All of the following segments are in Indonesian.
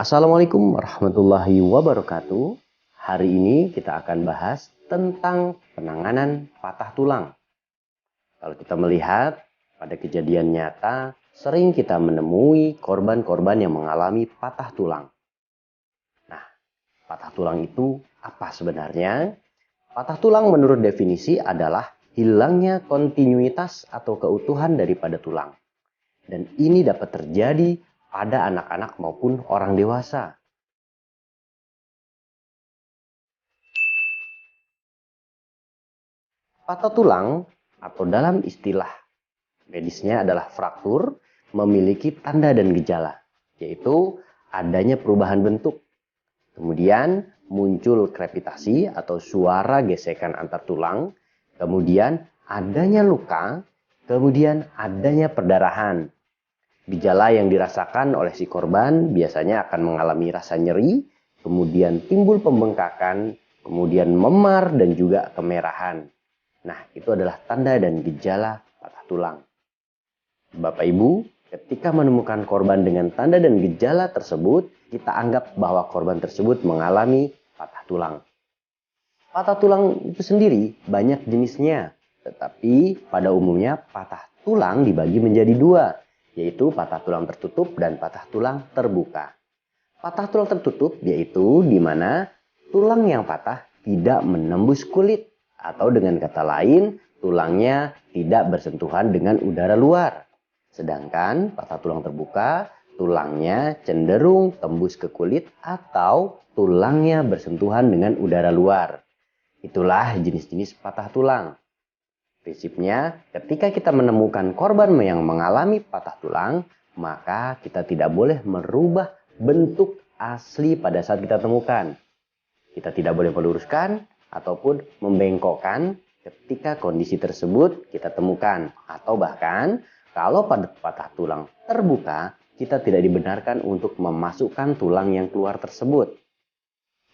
Assalamualaikum warahmatullahi wabarakatuh. Hari ini kita akan bahas tentang penanganan patah tulang. Kalau kita melihat pada kejadian nyata, sering kita menemui korban-korban yang mengalami patah tulang. Nah, patah tulang itu apa sebenarnya? Patah tulang menurut definisi adalah hilangnya kontinuitas atau keutuhan daripada tulang. Dan ini dapat terjadi pada anak-anak maupun orang dewasa. Patah tulang atau dalam istilah medisnya adalah fraktur memiliki tanda dan gejala, yaitu adanya perubahan bentuk. Kemudian muncul krepitasi atau suara gesekan antar tulang, kemudian adanya luka, kemudian adanya perdarahan. Gejala yang dirasakan oleh si korban biasanya akan mengalami rasa nyeri, kemudian timbul pembengkakan, kemudian memar dan juga kemerahan. Nah, itu adalah tanda dan gejala patah tulang. Bapak Ibu, ketika menemukan korban dengan tanda dan gejala tersebut, kita anggap bahwa korban tersebut mengalami patah tulang. Patah tulang itu sendiri banyak jenisnya, tetapi pada umumnya patah tulang dibagi menjadi dua, yaitu patah tulang tertutup dan patah tulang terbuka. Patah tulang tertutup yaitu di mana tulang yang patah tidak menembus kulit, atau dengan kata lain tulangnya tidak bersentuhan dengan udara luar. Sedangkan patah tulang terbuka, tulangnya cenderung tembus ke kulit atau tulangnya bersentuhan dengan udara luar. Itulah jenis-jenis patah tulang. Prinsipnya, ketika kita menemukan korban yang mengalami patah tulang, maka kita tidak boleh merubah bentuk asli pada saat kita temukan. Kita tidak boleh meluruskan ataupun membengkokkan ketika kondisi tersebut kita temukan. Atau bahkan, kalau pada patah tulang terbuka, kita tidak dibenarkan untuk memasukkan tulang yang keluar tersebut.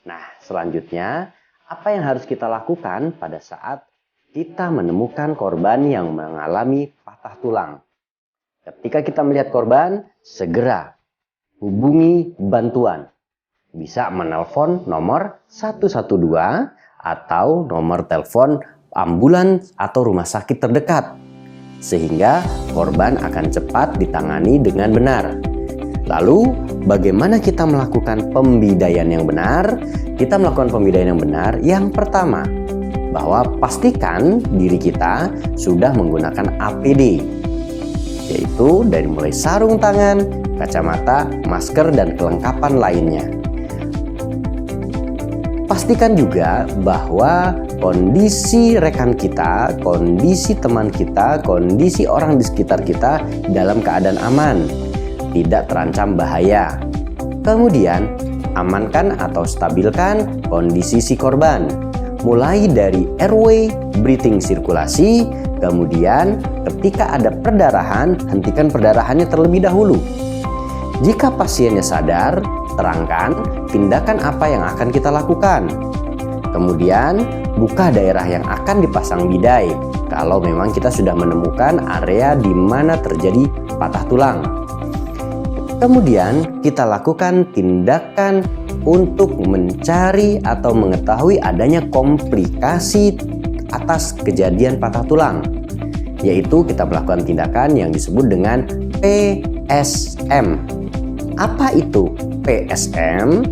Nah, selanjutnya, apa yang harus kita lakukan pada saat kita menemukan korban yang mengalami patah tulang? Ketika kita melihat korban, segera hubungi bantuan. Bisa menelpon nomor 112 atau nomor telepon ambulans atau rumah sakit terdekat. Sehingga korban akan cepat ditangani dengan benar. Lalu, bagaimana kita melakukan pembidayaan yang benar? Kita melakukan pembidayaan yang benar. Yang pertama, bahwa pastikan diri kita sudah menggunakan APD, yaitu dari mulai sarung tangan, kacamata, masker, dan kelengkapan lainnya. Pastikan juga bahwa kondisi rekan kita, kondisi teman kita, kondisi orang di sekitar kita dalam keadaan aman, tidak terancam bahaya. Kemudian, amankan atau stabilkan kondisi si korban. Mulai dari airway, breathing sirkulasi, kemudian ketika ada perdarahan, hentikan perdarahannya terlebih dahulu. Jika pasiennya sadar, terangkan tindakan apa yang akan kita lakukan. Kemudian, buka daerah yang akan dipasang bidai kalau memang kita sudah menemukan area di mana terjadi patah tulang. Kemudian, kita lakukan tindakan untuk mencari atau mengetahui adanya komplikasi atas kejadian patah tulang, yaitu kita melakukan tindakan yang disebut dengan PSM. Apa itu PSM?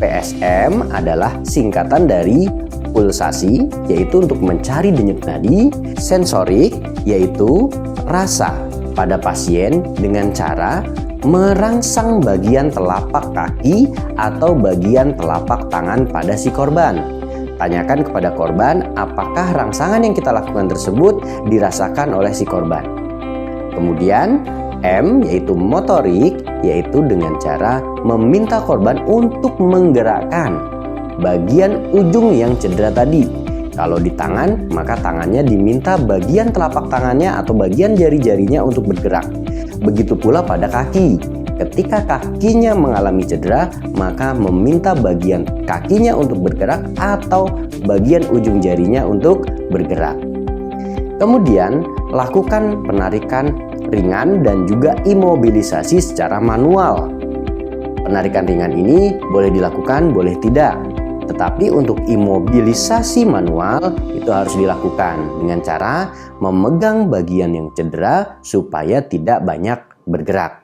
PSM adalah singkatan dari pulsasi, yaitu untuk mencari denyut nadi, sensorik, yaitu rasa pada pasien dengan cara merangsang bagian telapak kaki atau bagian telapak tangan pada si korban. Tanyakan kepada korban apakah rangsangan yang kita lakukan tersebut dirasakan oleh si korban. Kemudian M yaitu motorik, yaitu dengan cara meminta korban untuk menggerakkan bagian ujung yang cedera tadi. Kalau di tangan, maka tangannya diminta bagian telapak tangannya atau bagian jari-jarinya untuk bergerak. Begitu pula pada kaki. Ketika kakinya mengalami cedera, maka meminta bagian kakinya untuk bergerak atau bagian ujung jarinya untuk bergerak. Kemudian, lakukan penarikan ringan dan juga imobilisasi secara manual. Penarikan ringan ini boleh dilakukan, boleh tidak. Tetapi untuk imobilisasi manual itu harus dilakukan dengan cara memegang bagian yang cedera supaya tidak banyak bergerak.